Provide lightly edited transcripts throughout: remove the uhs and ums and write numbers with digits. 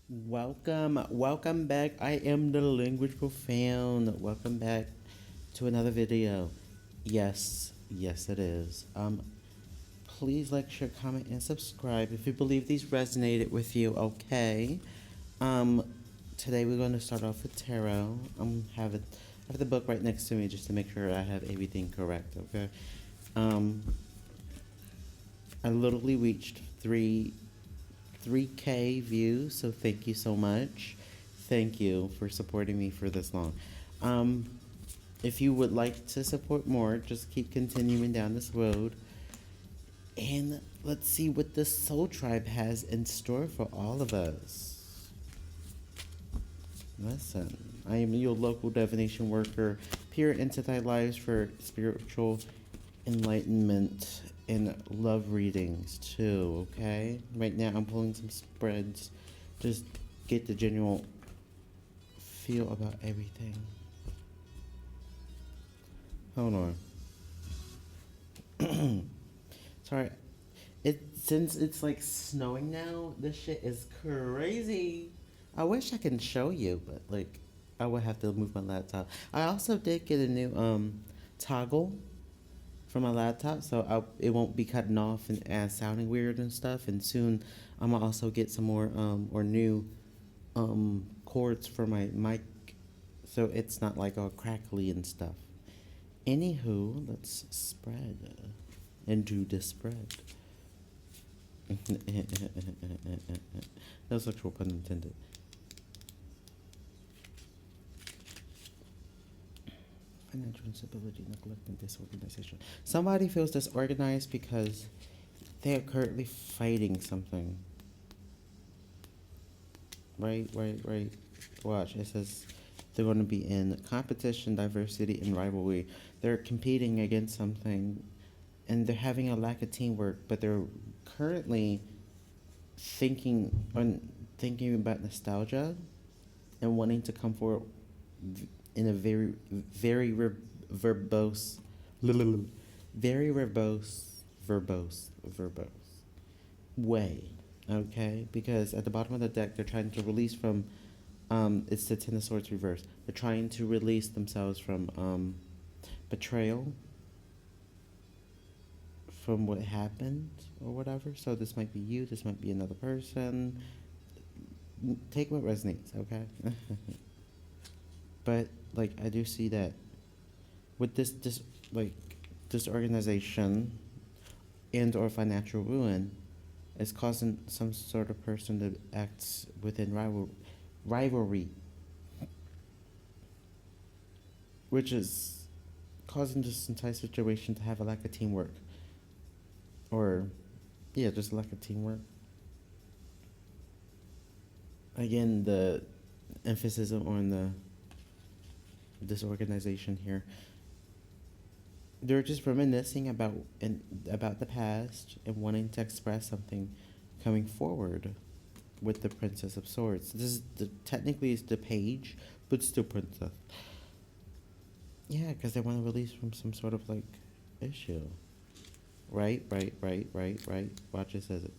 Welcome back. I am the language profound. Welcome back to another video. Yes, it is. Please like, share, comment, and subscribe if you believe these resonated with you. Okay. Um, Today we're going to start off with tarot. I have the book right next to me just to make sure I have everything correct. Okay. Um, I literally reached 3K views, so thank you so much. Thank you for supporting me for this long. Um, if you would like to support more, just keep continuing down this road. And let's see what the Soul Tribe has in store for all of us. Listen, I am your local divination worker, peer into thy lives for spiritual enlightenment and love readings too, okay? Right now I'm pulling some spreads. Just get the general feel about everything. Hold on. Sorry. Since it's like snowing now, this shit is crazy. I wish I can show you, but like I would have to move my laptop. I also did get a new toggle for my laptop, so it won't be cutting off and sounding weird and stuff. And soon I'm gonna also get some more or new cords for my mic, so it's not like all crackly and stuff. Anywho, let's spread and do the spread. No sexual pun intended. Financial instability, neglect, and disorganization. Somebody feels disorganized because they are currently fighting something. Right. Watch, it says they're going to be in competition, diversity, and rivalry. They're competing against something, and they're having a lack of teamwork, but they're currently thinking about nostalgia and wanting to come forward in a very verbose, very verbose way. Okay, because at the bottom of the deck, they're trying to release from. It's the Ten of Swords reversed. They're trying to release themselves from betrayal, from what happened or whatever. So this might be you. This might be another person. Take what resonates. Okay. But like I do see that with this organization and or financial ruin is causing some sort of person to act within rivalry, which is causing this entire situation to have a lack of teamwork, or yeah, just a lack of teamwork. Again, the emphasis on the disorganization here. They're just reminiscing about the past and wanting to express something coming forward with the Princess of Swords. This is technically it's the page, but still princess. Yeah, because they want to release from some sort of like issue. Right. Watch it says it.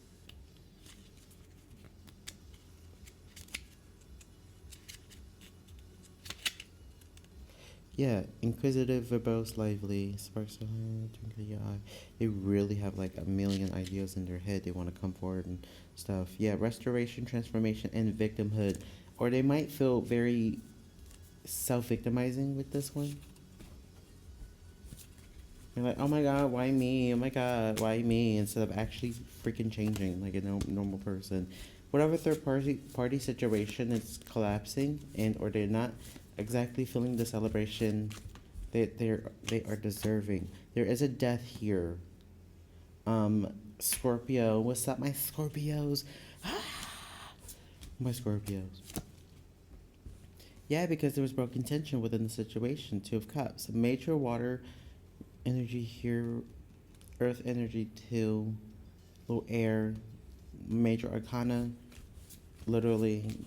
Yeah, inquisitive, verbose, lively, sparks of twinkle your eye. They really have like a million ideas in their head. They want to come forward and stuff. Yeah, restoration, transformation, and victimhood. Or they might feel very self-victimizing with this one. You're like, oh my god, why me? Oh my god, why me? Instead of actually freaking changing like a normal person. Whatever third party situation is collapsing and or they're not exactly feeling the celebration they are deserving. There is a death here. Scorpio, what's up, my Scorpios? My Scorpios. Yeah, because there was broken tension within the situation. Two of Cups, major water energy here, earth energy two, little air, major arcana, literally.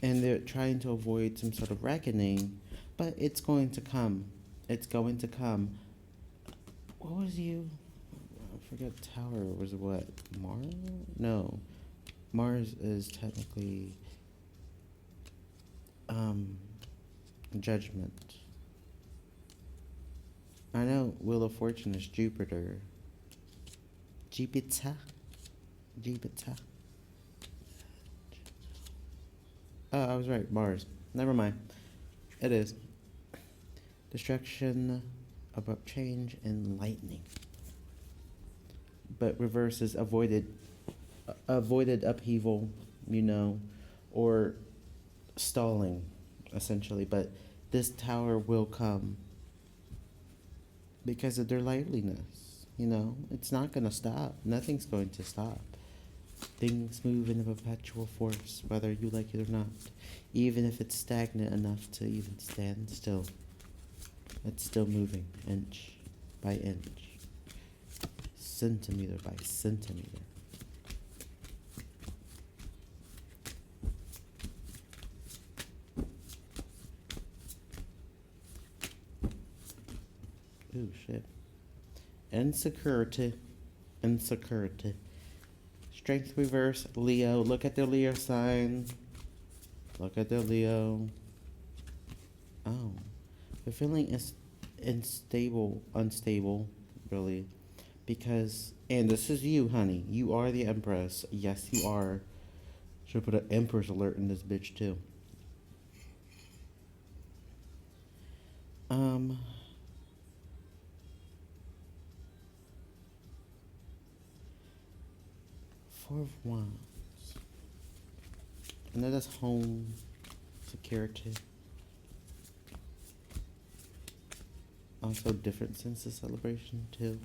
And they're trying to avoid some sort of reckoning, but it's going to come. It's going to come. What was you? forget Tower was what? Mars? No. Mars is technically um Judgment. I know Wheel of Fortune is Jupiter. Jupiter. Jupiter. Oh, I was right. Mars. Never mind. It is. Destruction, abrupt change, and lightning. But reverse is avoided upheaval, or stalling, essentially. But this tower will come because of their liveliness. It's not going to stop. Nothing's going to stop. Things move in a perpetual force, whether you like it or not. Even if it's stagnant enough to even stand still, it's still moving inch by inch, centimeter by centimeter. Ooh, shit. Insecurity. Strength reverse, Leo. Look at their Leo sign. Look at their Leo. Oh. The feeling is unstable, really. Because, and this is you, honey. You are the Empress. Yes, you are. Should put an Empress alert in this bitch, too. Four of Wands. I know that's home, security. Also different sense of celebration, too.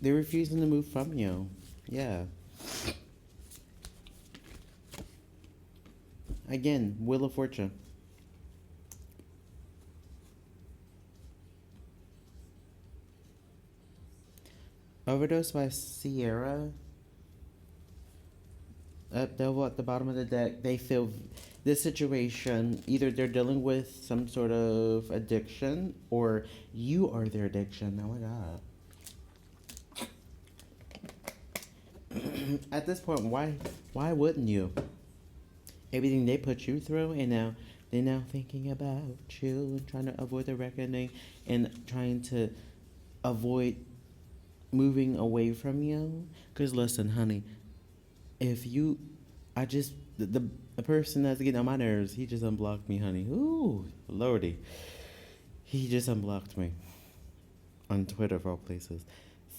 They're refusing to move from you. Yeah. Again, Wheel of Fortune. Overdose by Sierra. Devil at the bottom of the deck. They feel this situation, either they're dealing with some sort of addiction or you are their addiction. Oh my God. At this point, why wouldn't you? Everything they put you through, and now they're thinking about you and trying to avoid the reckoning and trying to avoid moving away from you. Because listen, honey, if you, the person that's getting on my nerves, he just unblocked me, honey. Ooh, lordy. He just unblocked me on Twitter, of all places.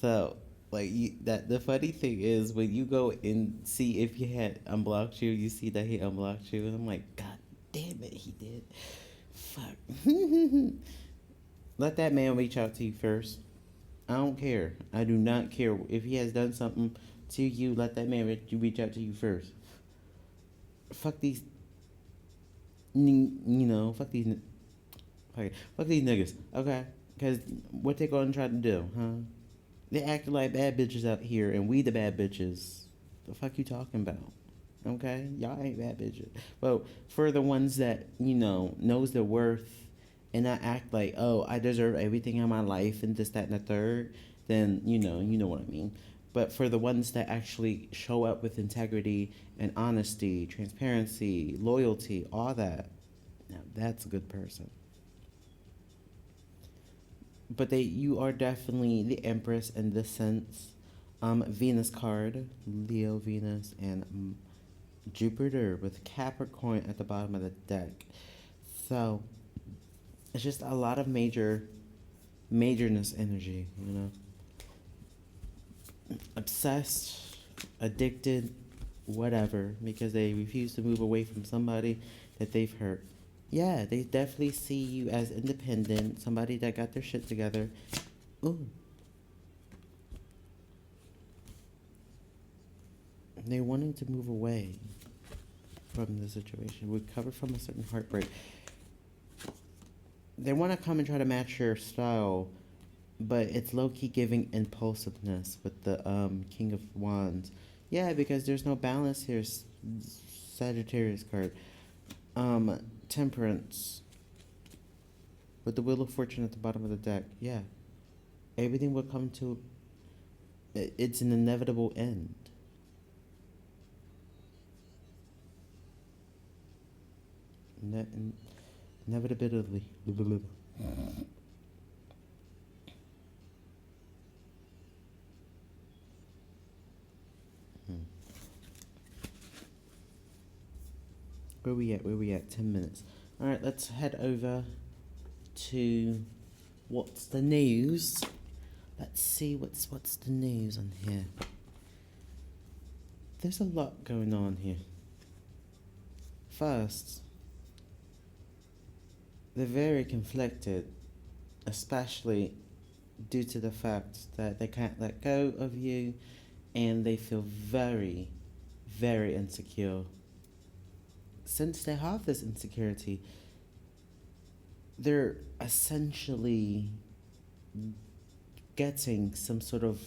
So, the funny thing is, when you go and see if he had unblocked you, you see that he unblocked you, and I'm like, God damn it, he did. Fuck. Let that man reach out to you first. I don't care. I do not care. If he has done something to you, let that man reach out to you first. Fuck these, fuck these niggas, okay? Because what they gonna try to do, huh? They acting like bad bitches out here, and we the bad bitches. The fuck you talking about? Okay? Y'all ain't bad bitches. Well, for the ones that, knows their worth and not act like, oh, I deserve everything in my life and this, that, and the third, then, you know what I mean. But for the ones that actually show up with integrity and honesty, transparency, loyalty, all that, now that's a good person. But you are definitely the Empress in this sense. Venus card, Leo, Venus, and Jupiter with Capricorn at the bottom of the deck. So it's just a lot of majorness energy, obsessed, addicted, whatever, because they refuse to move away from somebody that they've hurt. Yeah, they definitely see you as independent, somebody that got their shit together. Ooh. They wanting to move away from the situation, recover from a certain heartbreak. They want to come and try to match your style, but it's low-key giving impulsiveness with the King of Wands. Yeah, because there's no balance here. Sagittarius card. Temperance. With the Wheel of Fortune at the bottom of the deck. Yeah. Everything will come to It's an inevitable end. Inevitability. Where we at? Where we at? 10 minutes. All right, let's head over to what's the news. Let's see what's the news on here. There's a lot going on here. First, they're very conflicted, especially due to the fact that they can't let go of you and they feel very, very insecure. Since they have this insecurity, they're essentially getting some sort of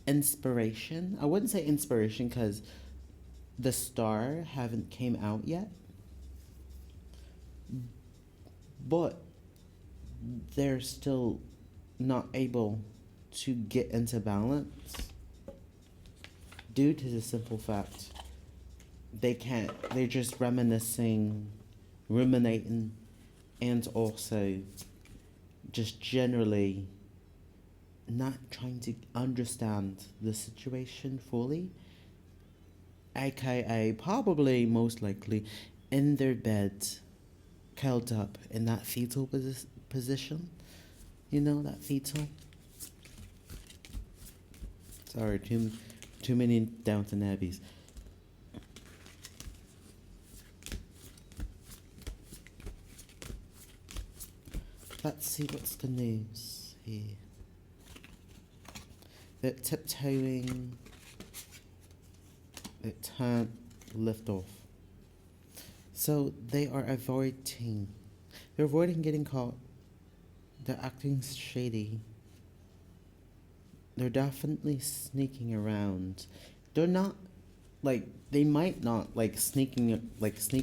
inspiration. I wouldn't say inspiration because the star haven't came out yet, but they're still not able to get into balance due to the simple fact they can't. They're just reminiscing, ruminating, and also just generally not trying to understand the situation fully, aka probably most likely in their bed, curled up in that fetal position. You know, that fetal. Sorry, too many Downton Abbeys. Let's see what's the news here. They're tiptoeing. It can't lift off. So they are avoiding. They're avoiding getting caught. They're acting shady. They're definitely sneaking around. They're not like they might not like sneak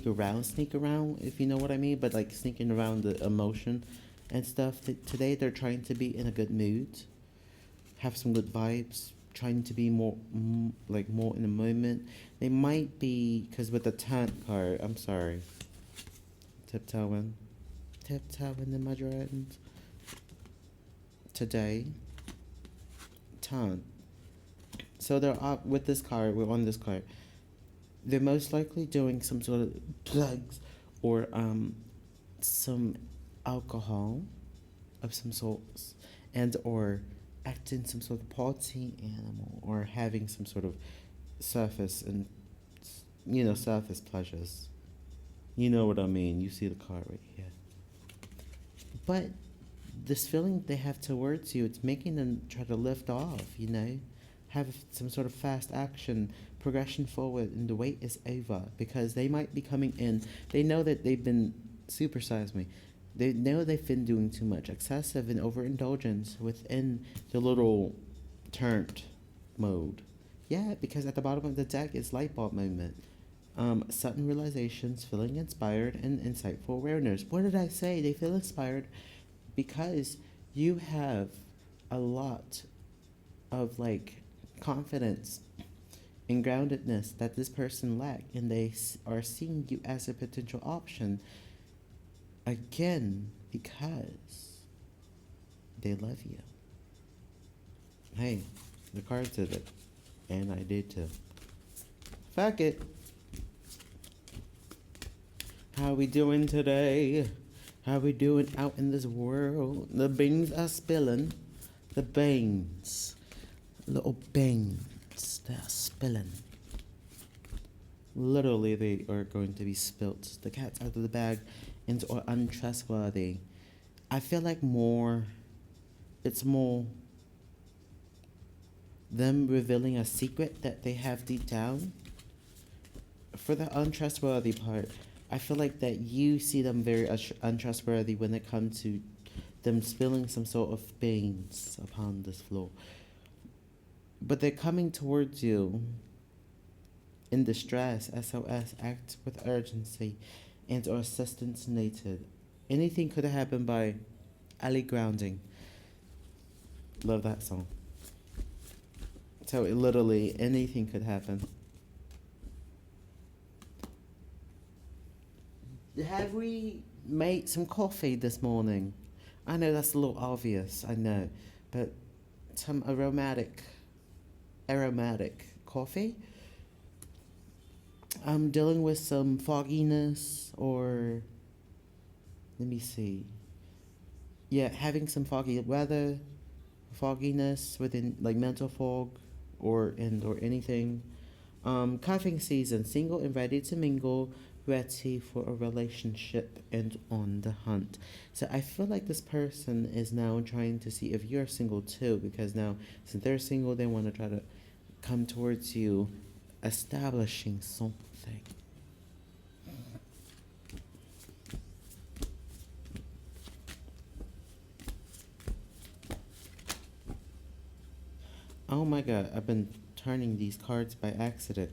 around if you know what I mean, but like sneaking around the emotion and stuff. Today they're trying to be in a good mood, have some good vibes, trying to be more in the moment. They might be, because with the 10th card, I'm sorry, tiptoeing in my dreams. Today, 10. So they're up with this card, we're on this card. They're most likely doing some sort of drugs or some alcohol of some sorts, and or acting some sort of party animal, or having some sort of surface pleasures. You know what I mean. You see the card right here. But this feeling they have towards you, it's making them try to lift off, have some sort of fast action, progression forward, and the wait is over, because they might be coming in. They know that they've been, supersize me, they know they've been doing too much, excessive and overindulgence within the little turned mode. Yeah, because at the bottom of the deck is light bulb moment. Sudden realizations, feeling inspired, and insightful awareness. What did I say? They feel inspired because you have a lot of confidence and groundedness that this person lacked, and they are seeing you as a potential option. Again, because they love you. Hey, the card did it. And I did too. Fuck it. How we doing today? How we doing out in this world? The beans are spilling. The beans. Little beans. They are spilling. Literally, they are going to be spilt. The cat's out of the bag and are untrustworthy. I feel like it's more them revealing a secret that they have deep down. For the untrustworthy part, I feel like that you see them very untrustworthy when it comes to them spilling some sort of beans upon this floor. But they're coming towards you in distress, SOS, act with urgency, and or assistance needed. Anything could have happened by Ali Grounding. Love that song. So it literally anything could happen. Have we made some coffee this morning? I know that's a little obvious, I know, but some aromatic coffee. I'm dealing with some fogginess, or let me see. Yeah, having some foggy weather, fogginess within like mental fog, or anything. Cuffing season, single and ready to mingle, ready for a relationship and on the hunt. So I feel like this person is now trying to see if you're single too, because now since they're single, they want to try to come towards you, establishing something. Oh my god, I've been turning these cards by accident.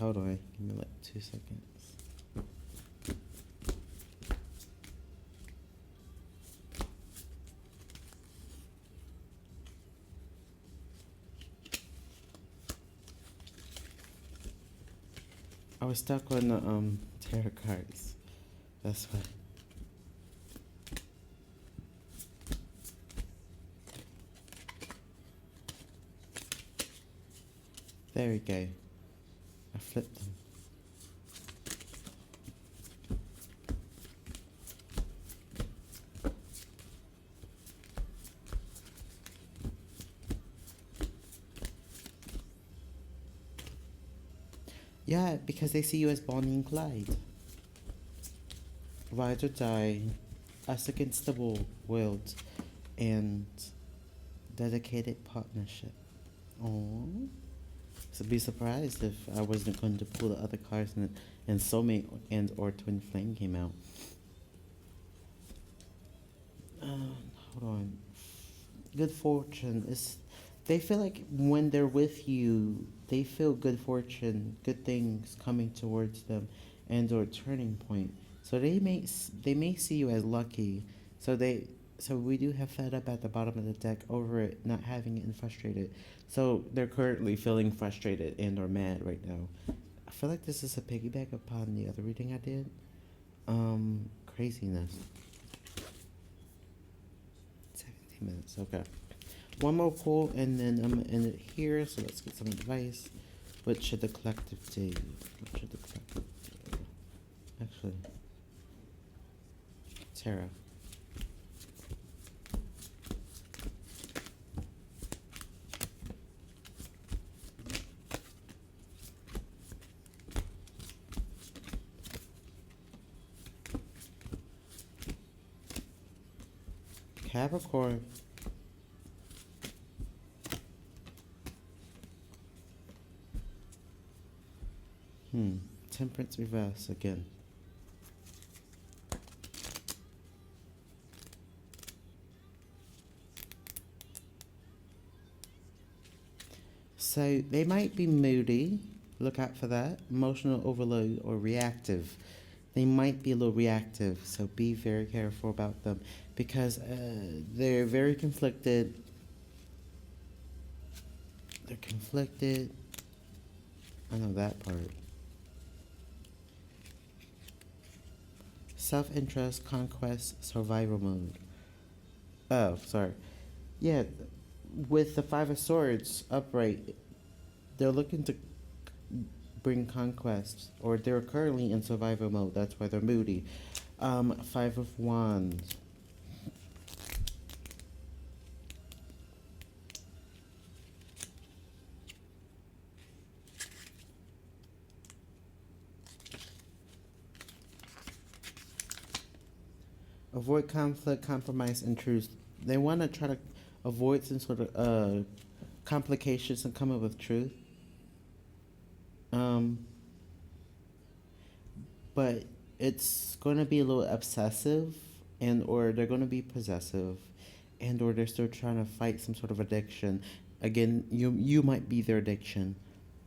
Hold on, give me like 2 seconds. I was stuck on the tarot cards. That's why. There we go. I flipped them. Yeah, because they see you as Bonnie and Clyde. Ride or die, us against the world, and dedicated partnership. Aww. So be surprised if I wasn't going to pull the other cards and soulmate and or twin flame came out. Hold on. Good fortune is. They feel like when they're with you, they feel good fortune, good things coming towards them, and or turning point. So they may see you as lucky. So we do have fed up at the bottom of the deck over it not having it and frustrated. So they're currently feeling frustrated and or mad right now. I feel like this is a piggyback upon the other reading I did. Craziness. 17 minutes, okay. One more pull and then I'm gonna end it here, so let's get some advice. What should the collective do? What should the collective do? Actually, Tara. Capricorn. Temperance reverse again. So they might be moody. Look out for that. Emotional overload or reactive. They might be a little reactive, so be very careful about them because they're very conflicted. They're conflicted. I know that part. Self-interest, conquest, survival mode. Oh, sorry. Yeah, with the Five of Swords upright, they're looking to bring conquest, or they're currently in survival mode. That's why they're moody. Five of Wands. Avoid conflict, compromise, and truth. They want to try to avoid some sort of complications and come up with truth. But it's going to be a little obsessive, and or they're going to be possessive, and or they're still trying to fight some sort of addiction. Again, you might be their addiction,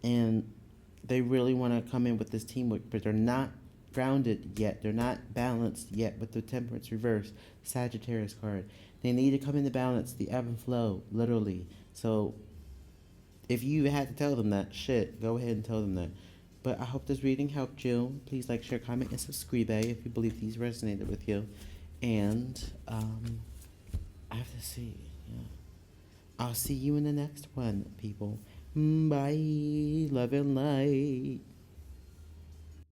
and they really want to come in with this teamwork, but they're not grounded yet. They're not balanced yet with the temperance reverse Sagittarius card. They need to come into balance, the ebb and flow, literally. So if you had to tell them that, shit, go ahead and tell them that. But I hope this reading helped you. Please like, share, comment, and subscribe if you believe these resonated with you. And I have to see. Yeah. I'll see you in the next one, people. Bye. Love and light.